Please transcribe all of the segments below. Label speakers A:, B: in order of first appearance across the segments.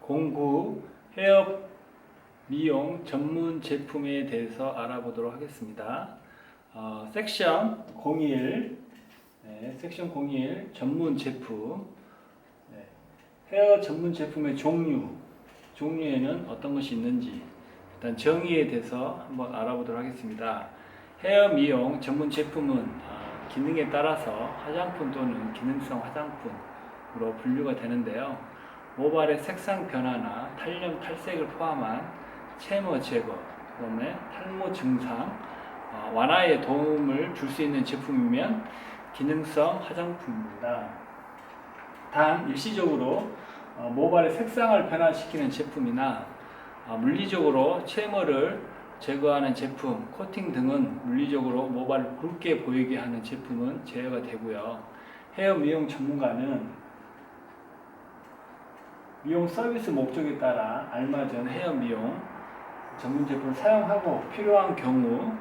A: 공구 헤어 미용 전문 제품에 대해서 알아보도록 하겠습니다. 섹션 01, 섹션 01 전문 제품, 헤어 전문 제품의 종류에는 어떤 것이 있는지 일단 정의에 대해서 한번 알아보도록 하겠습니다. 헤어 미용 전문 제품은 기능에 따라서 화장품 또는 기능성 화장품으로 분류가 되는데요. 모발의 색상 변화나 탄력, 탈색을 포함한 채모 제거, 그다음에 탈모 증상 완화에 도움을 줄 수 있는 제품이면 기능성 화장품입니다. 단 일시적으로 모발의 색상을 변화시키는 제품이나 물리적으로 채모를 제거하는 제품, 코팅 등은 물리적으로 모발을 굵게 보이게 하는 제품은 제외가 되고요. 헤어 미용 전문가는 미용 서비스 목적에 따라 알맞은 헤어 미용 전문 제품을 사용하고 필요한 경우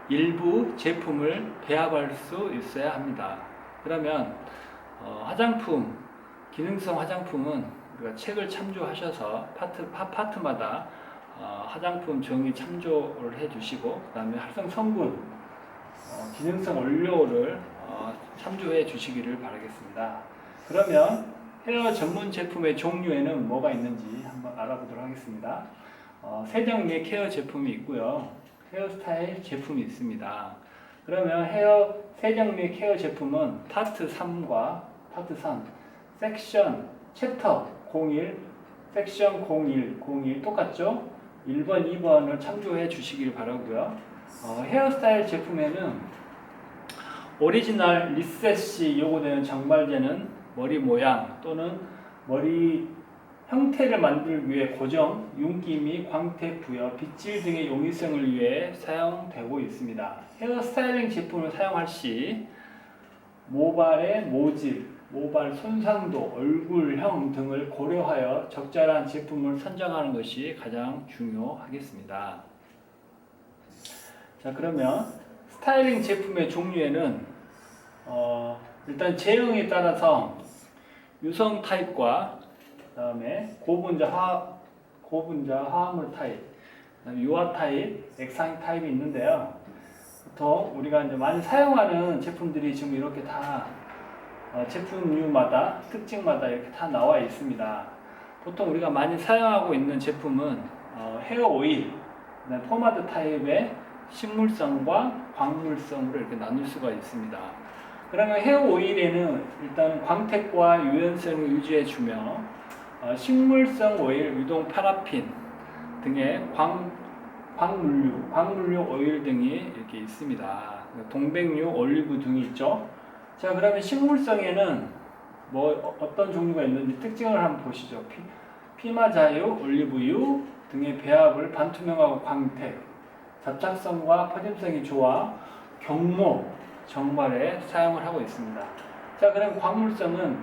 A: 일부 제품을 배합할 수 있어야 합니다. 그러면 화장품, 기능성 화장품은 우리가 책을 참조하셔서 파트마다 화장품 정의 참조를 해주시고 그 다음에 활성 성분, 기능성 원료를 참조해 주시기를 바라겠습니다. 그러면 헤어 전문 제품의 종류에는 뭐가 있는지 한번 알아보도록 하겠습니다. 세정리의 케어 제품이 있고요. 헤어스타일 제품이 있습니다. 그러면 헤어 세정리 케어 제품은 파트 3과 파트 3, 섹션 챕터 01, 섹션 01 똑같죠? 1번, 2번을 참조해 주시길 바라고요. 헤어스타일 제품에는 오리지널 리셋이 요구되는 정발제는 머리 모양 또는 머리 형태를 만들기 위해 고정, 윤기 및 광택 부여, 빗질 등의 용이성을 위해 사용되고 있습니다. 헤어 스타일링 제품을 사용할 시 모발의 모질, 모발 손상도, 얼굴형 등을 고려하여 적절한 제품을 선정하는 것이 가장 중요하겠습니다. 자, 그러면 스타일링 제품의 종류에는 일단 제형에 따라서 유성 타입과 그 다음에 고분자 화합물 타입, 유화 타입, 액상 타입이 있는데요. 보통 우리가 이제 많이 사용하는 제품들이 지금 이렇게 다 제품류마다 특징마다 이렇게 다 나와 있습니다. 보통 우리가 많이 사용하고 있는 제품은 헤어 오일, 포마드 타입의 식물성과 광물성으로 이렇게 나눌 수가 있습니다. 그러면 헤어 오일에는 일단 광택과 유연성을 유지해 주며 식물성 오일, 유동 파라핀 등의 광물류 오일 등이 이렇게 있습니다. 동백류, 올리브 등이 있죠. 자, 그러면 식물성에는 어떤 종류가 있는지 특징을 한번 보시죠. 피마자유, 올리브유 등의 배합을 반투명하고 광택, 접착성과 퍼짐성이 좋아 경모, 정발에 사용을 하고 있습니다. 자, 그럼 광물성은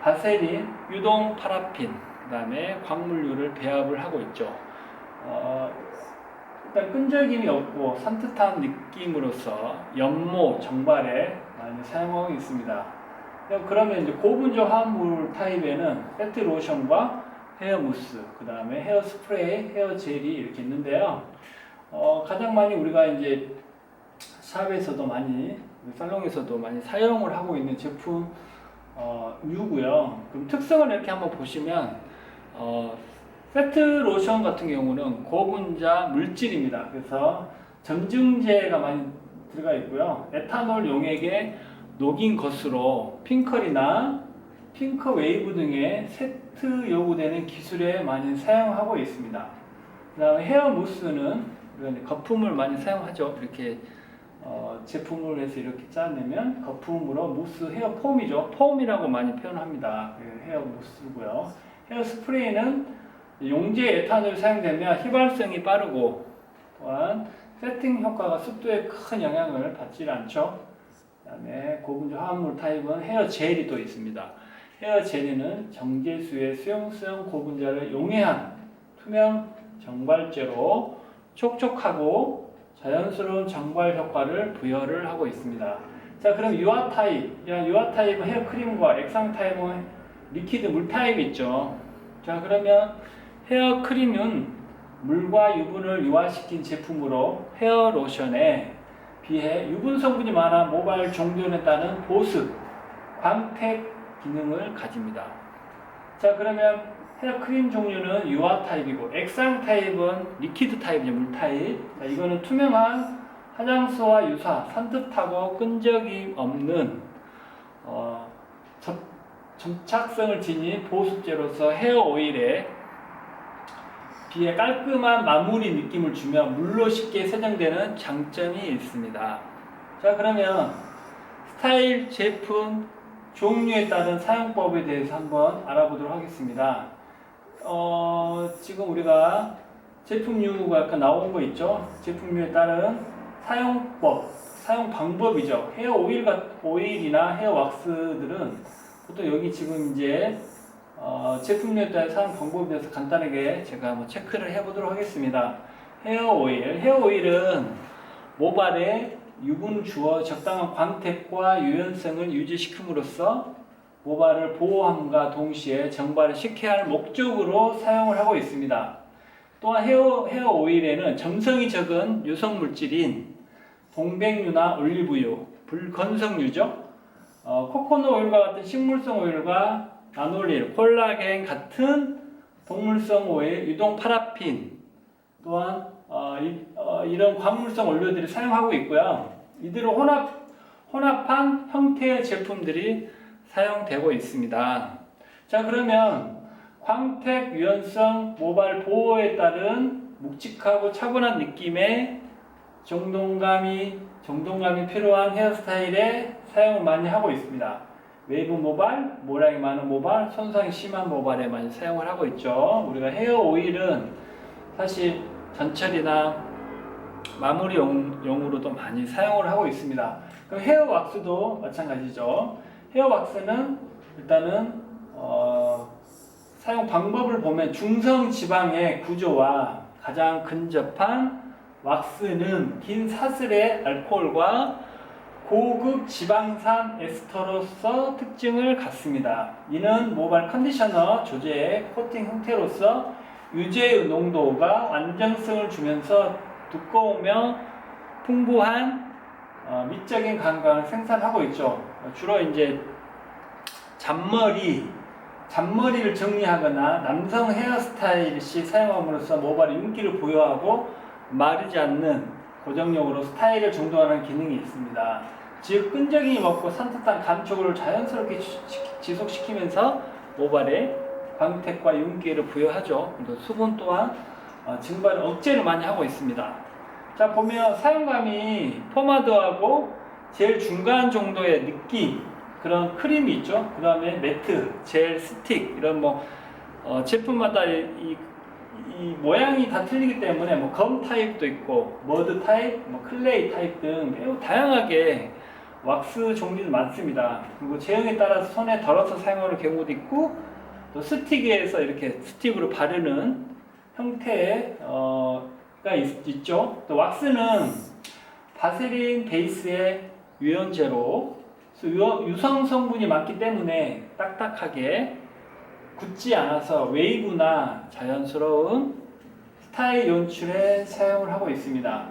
A: 바세린, 유동 파라핀, 그 다음에 광물류를 배합을 하고 있죠. 일단 끈적임이 없고 산뜻한 느낌으로서 연모, 정발에 많이 사용하고 있습니다. 그러면 이제 고분자 화합물 타입에는 세트 로션과 헤어 무스, 그 다음에 헤어 스프레이, 헤어 젤이 이렇게 있는데요. 가장 많이 우리가 이제 샵에서도 많이, 살롱에서도 많이 사용을 하고 있는 제품 유고요. 그럼 특성을 이렇게 한번 보시면 세트 로션 같은 경우는 고분자 물질입니다. 그래서 점증제가 많이 들어가 있고요. 에탄올 용액에 녹인 것으로 핑클이나 핑크 웨이브 등의 세트 요구되는 기술에 많이 사용하고 있습니다. 그 다음에 헤어 무스는 거품을 많이 사용하죠. 이렇게 제품을 해서 이렇게 짜내면 거품으로 무스, 헤어 폼이죠. 폼이라고 많이 표현합니다. 헤어 무스고요. 헤어 스프레이는 용제 에탄올이 사용되면 휘발성이 빠르고 또한 세팅 효과가 습도에 큰 영향을 받지 않죠. 그 다음에 고분자 화합물 타입은 헤어 젤이 또 있습니다. 헤어 젤에는 정제수의 수용성 고분자를 용해한 투명 정발제로 촉촉하고 자연스러운 정발 효과를 부여를 하고 있습니다. 자, 그럼 유화 타입, 유화 타입은 헤어 크림과 액상 타입은 리퀴드 물 타입이 있죠. 자, 그러면 헤어 크림은 물과 유분을 유화시킨 제품으로 헤어 로션에 비해 유분 성분이 많아 모발 종변에 따른 보습, 광택 기능을 가집니다. 자, 그러면 헤어 크림 종류는 유화 타입이고 액상 타입은 리퀴드 타입이죠. 물 타입. 자, 이거는 투명한 화장수와 유사, 산뜻하고 끈적임 없는 접착성을 지닌 보습제로서 헤어 오일에 비해 깔끔한 마무리 느낌을 주며 물로 쉽게 세정되는 장점이 있습니다. 자, 그러면 스타일, 제품, 종류에 따른 사용법에 대해서 한번 알아보도록 하겠습니다. 지금 우리가 제품류가 아까 나온 거 있죠? 제품류에 따른 사용법, 사용 방법이죠. 헤어 오일이나 헤어 왁스들은 보통 여기 지금 이제 제품류에 따른 사용 방법에 대해서 간단하게 제가 한번 체크를 해보도록 하겠습니다. 헤어 오일은 모발에 유분을 주어 적당한 광택과 유연성을 유지시킴으로써 모발을 보호함과 동시에 정발을 식혀야 할 목적으로 사용을 하고 있습니다. 또한 헤어 오일에는 점성이 적은 유성 물질인 동백유나 올리브유, 불건성유죠. 코코넛 오일과 같은 식물성 오일과 나놀릴, 콜라겐 같은 동물성 오일, 유동 파라핀 또한 이런 광물성 원료들이 사용하고 있고요. 이들을 혼합한 형태의 제품들이 사용되고 있습니다. 자, 그러면 광택, 유연성, 모발 보호에 따른 묵직하고 차분한 느낌의 정돈감이 필요한 헤어스타일에 사용을 많이 하고 있습니다. 웨이브 모발, 모량이 많은 모발, 손상이 심한 모발에 많이 사용을 하고 있죠. 우리가 헤어 오일은 사실 전철이나 마무리용으로도 많이 사용을 하고 있습니다. 그럼 헤어 왁스도 마찬가지죠. 헤어 왁스는 일단은 사용 방법을 보면 중성 지방의 구조와 가장 근접한 왁스는 긴 사슬의 알코올과 고급 지방산 에스터로서 특징을 갖습니다. 이는 모발 컨디셔너 조제의 코팅 형태로서 유제의 농도가 완전성을 주면서 두꺼우며 풍부한 미적인 감각을 생산하고 있죠. 주로 이제 잔머리를 정리하거나 남성 헤어스타일 시 사용함으로써 모발에 윤기를 부여하고 마르지 않는 고정력으로 스타일을 정돈하는 기능이 있습니다. 즉 끈적임이 없고 산뜻한 감촉을 자연스럽게 지속시키면서 모발에 광택과 윤기를 부여하죠. 수분 또한 증발을 억제를 많이 하고 있습니다. 자, 보면 사용감이 포마드하고 제일 중간 정도의 느낌, 그런 크림이 있죠. 그 다음에 매트, 젤, 스틱 이런 제품마다 이 모양이 다 틀리기 때문에 검 타입도 있고 머드 타입, 클레이 타입 등 매우 다양하게 왁스 종류도 많습니다. 그리고 제형에 따라서 손에 덜어서 사용하는 경우도 있고 또 스틱에서 이렇게 스틱으로 바르는 형태의 가 있죠. 또 왁스는 바세린 베이스의 유연제로 유성 성분이 많기 때문에 딱딱하게 굳지 않아서 웨이브나 자연스러운 스타일 연출에 사용을 하고 있습니다.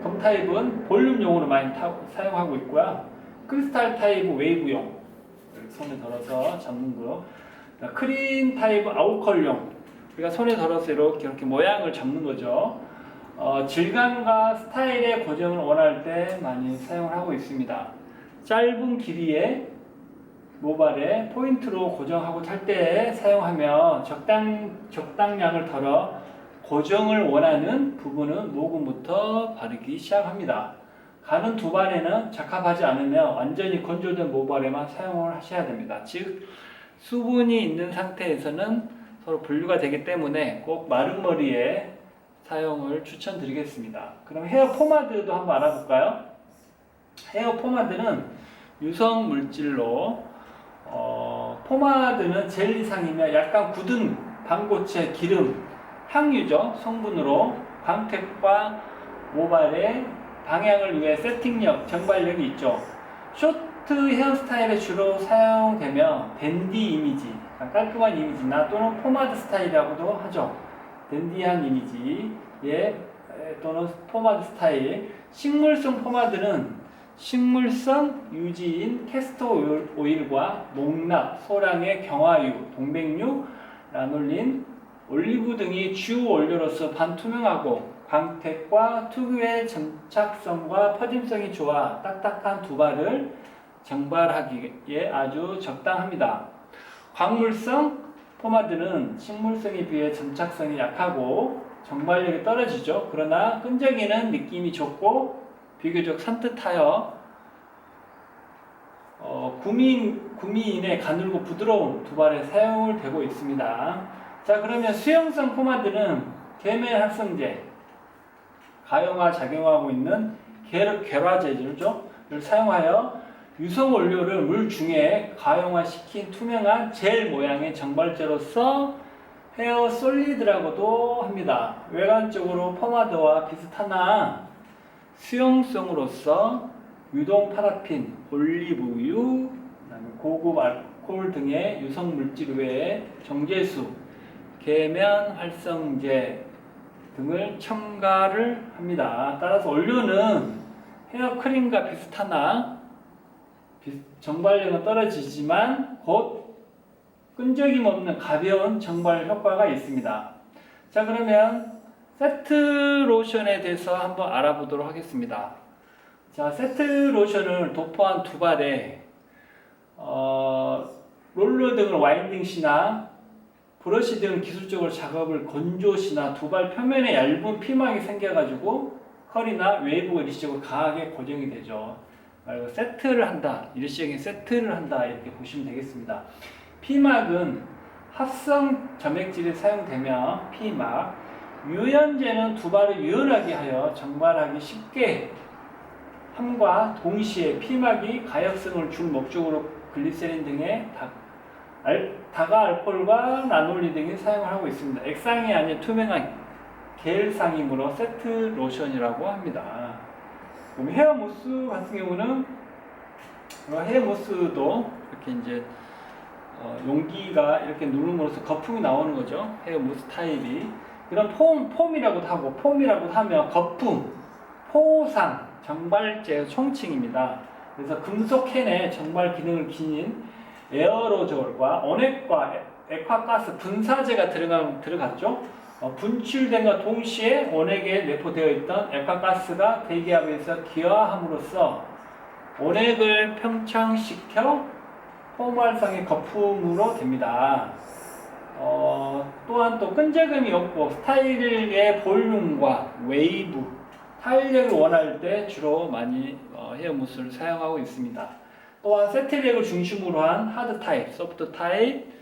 A: 검타입은 볼륨용으로 많이 사용하고 있고요. 크리스탈 타입은 웨이브용, 손에 덜어서 잡는 거. 크림 타입은 아웃컬용, 우리가 손에 덜어서 이렇게 모양을 잡는 거죠. 질감과 스타일의 고정을 원할 때 많이 사용을 하고 있습니다. 짧은 길이의 모발에 포인트로 고정하고 탈 때 사용하며 적당량을 덜어 고정을 원하는 부분은 모근부터 바르기 시작합니다. 가는 두 발에는 적합하지 않으며 완전히 건조된 모발에만 사용을 하셔야 됩니다. 즉 수분이 있는 상태에서는 서로 분류가 되기 때문에 꼭 마른 머리에 사용을 추천드리겠습니다. 그럼 헤어 포마드도 한번 알아볼까요? 헤어 포마드는 유성 물질로 포마드는 젤리상이며 약간 굳은 방고체 기름, 향유죠. 성분으로 광택과 모발의 방향을 위해 세팅력, 정발력이 있죠. 숏 소프트 헤어스타일에 주로 사용되며 댄디 이미지, 깔끔한 이미지나 또는 포마드 스타일이라고도 하죠. 댄디한 이미지의 또는 포마드 스타일. 식물성 포마드는 식물성 유지인 캐스터 오일과 농락, 소량의 경화유, 동백류, 라놀린, 올리브 등이 주 원료로서 반투명하고 광택과 특유의 점착성과 퍼짐성이 좋아 딱딱한 두발을 정발하기에 아주 적당합니다. 광물성 포마드는 식물성에 비해 점착성이 약하고 정발력이 떨어지죠. 그러나 끈적이는 느낌이 좋고 비교적 산뜻하여 구미인의 가늘고 부드러운 두발에 사용을 되고 있습니다. 자, 그러면 수용성 포마드는 계면 활성제, 가용화 작용하고 있는 계라제죠. 를 사용하여 유성 원료를 물 중에 가용화시킨 투명한 젤 모양의 정발제로서 헤어 솔리드라고도 합니다. 외관적으로 포마드와 비슷하나 수용성으로서 유동 파라핀, 올리브유, 고급 알코올 등의 유성 물질 외에 정제수, 계면 활성제 등을 첨가를 합니다. 따라서 원료는 헤어크림과 비슷하나 정발력은 떨어지지만 곧 끈적임 없는 가벼운 정발 효과가 있습니다. 자, 그러면 세트 로션에 대해서 한번 알아보도록 하겠습니다. 자, 세트 로션을 도포한 두발에 롤러 등을 와인딩 시나 브러쉬 등 기술적으로 작업을 건조시나 두발 표면에 얇은 피막이 생겨가지고 컬이나 웨이브가 일시적으로 강하게 고정이 되죠. 그리고 세트를 한다, 일시적인 세트를 한다 이렇게 보시면 되겠습니다. 피막은 합성 점액질이 사용되며 피막, 유연제는 두발을 유연하게 하여 정발하기 쉽게 함과 동시에 피막이 가역성을 줄 목적으로 글리세린 등의 다가 알코올과 라놀린 등이 사용을 하고 있습니다. 액상이 아닌 투명한 겔상이므로 세트 로션이라고 합니다. 그럼 헤어 모스 같은 경우는 헤어 모스도 이렇게 이제 용기가 이렇게 누름으로써 거품이 나오는 거죠. 헤어 모스 타입이. 그런 폼이라고도 하고, 폼이라고 하면 거품, 포상, 정발제 총칭입니다. 그래서 금속 캔에 정발 기능을 지닌 에어로졸과 온액과 액화가스 분사제가 들어갔죠. 분출된과 동시에 온액에 내포되어 있던 액화가스가 대기압에서 기화함으로써 온액을 평창시켜 폼 활성의 거품으로 됩니다. 또한 또 끈적임이 없고 스타일의 볼륨과 웨이브, 탄력을 원할 때 주로 많이 헤어무스를 사용하고 있습니다. 또한 세트력을 중심으로 한 하드 타입, 소프트 타입,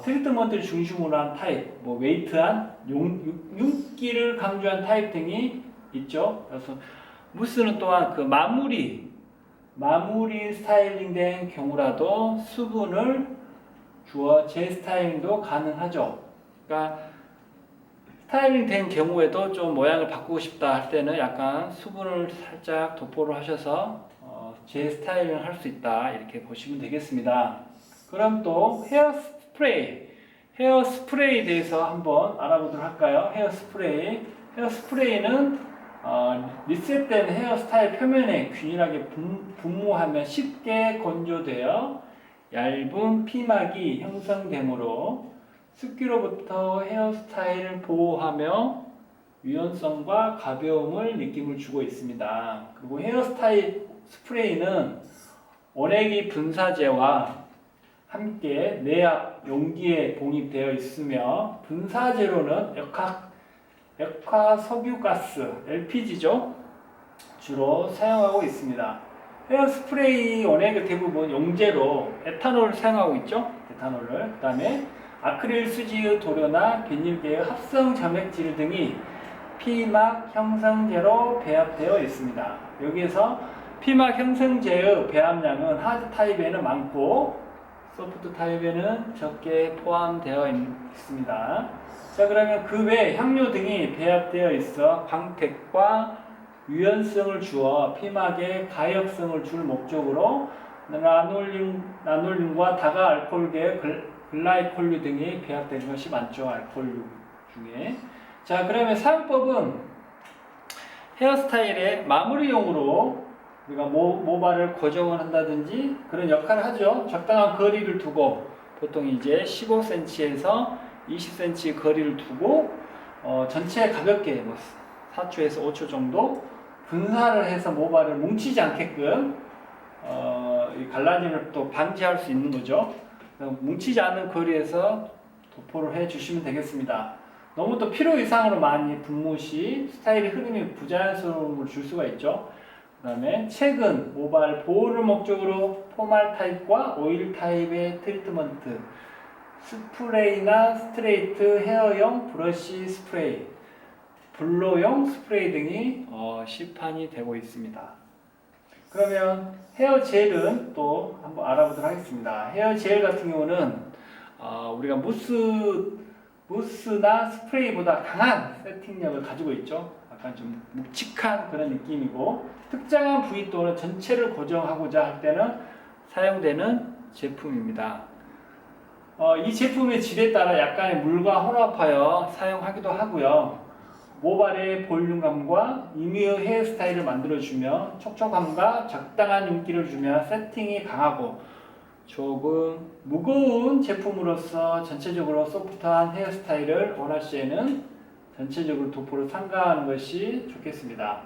A: 트리트먼트를 중심으로 한 타입, 웨이트한, 윤기를 강조한 타입 등이 있죠. 그래서 무스는 또한 그 마무리 스타일링 된 경우라도 수분을 주어 재스타일링도 가능하죠. 그러니까 스타일링 된 경우에도 좀 모양을 바꾸고 싶다 할 때는 약간 수분을 살짝 도포를 하셔서 재스타일링을 할 수 있다 이렇게 보시면 되겠습니다. 그럼 또 헤어 스프레이에 대해서 한번 알아보도록 할까요? 헤어 스프레이는 리셋된 헤어스타일 표면에 균일하게 분무하면 쉽게 건조되어 얇은 피막이 형성되므로 습기로부터 헤어스타일을 보호하며 유연성과 가벼움을 느낌을 주고 있습니다. 그리고 헤어스타일 스프레이는 온액이 분사제와 함께 내압 용기에 봉입되어 있으며 분사제로는 액화석유가스 LPG죠. 주로 사용하고 있습니다. 헤어스프레이 온액을 대부분 용제로 에탄올을 사용하고 있죠. 에탄올을. 그 다음에 아크릴 수지의 도료나 비닐계의 합성 점액질 등이 피막 형성제로 배합되어 있습니다. 여기에서 피막 형성제의 배합량은 하드 타입에는 많고 소프트 타입에는 적게 포함되어 있습니다. 자, 그러면 그 외 향료 등이 배합되어 있어 광택과 유연성을 주어 피막에 가역성을 줄 목적으로 라놀륨과 다가 알코올계 글라이콜류 등이 배합되는 것이 많죠. 알코올류 중에. 자, 그러면 사용법은 헤어스타일의 마무리용으로 우리가 모발을 고정을 한다든지 그런 역할을 하죠. 적당한 거리를 두고 보통 이제 15cm에서 20cm 거리를 두고 전체 가볍게 뭐 4초에서 5초 정도 분사를 해서 모발을 뭉치지 않게끔 이 갈라짐을 또 방지할 수 있는 거죠. 뭉치지 않는 거리에서 도포를 해 주시면 되겠습니다. 너무 또 필요 이상으로 많이 분무 시 스타일의 흐름이 부자연스러움을 줄 수가 있죠. 그 다음에 최근 모발 보호를 목적으로 포말 타입과 오일 타입의 트리트먼트, 스프레이나 스트레이트 헤어용 브러쉬 스프레이, 블로용 스프레이 등이 시판이 되고 있습니다. 그러면 헤어 젤은 또 한번 알아보도록 하겠습니다. 헤어 젤 같은 경우는 우리가 무스나 스프레이보다 강한 세팅력을 가지고 있죠. 약간 좀 묵직한 그런 느낌이고 특정한 부위 또는 전체를 고정하고자 할 때는 사용되는 제품입니다. 이 제품의 질에 따라 약간의 물과 혼합하여 사용하기도 하고요. 모발의 볼륨감과 임의의 헤어스타일을 만들어주며 촉촉함과 적당한 윤기를 주며 세팅이 강하고 조금 무거운 제품으로서 전체적으로 소프트한 헤어스타일을 원할 시에는 전체적으로 도포를 삼가하는 것이 좋겠습니다.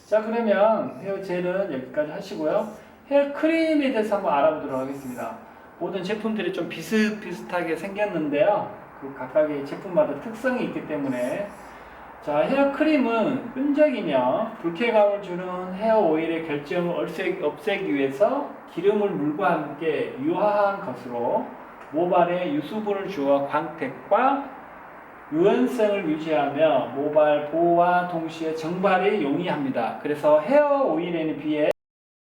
A: 자, 그러면 헤어 젤은 여기까지 하시고요. 헤어 크림에 대해서 한번 알아보도록 하겠습니다. 모든 제품들이 좀 비슷비슷하게 생겼는데요. 그 각각의 제품마다 특성이 있기 때문에 자, 헤어 크림은 끈적이며 불쾌감을 주는 헤어 오일의 결점을 없애기 위해서 기름을 물과 함께 유화한 것으로 모발에 유수분을 주어 광택과 유연성을 유지하며 모발 보호와 동시에 정발이 용이합니다. 그래서 헤어 오일에는 비해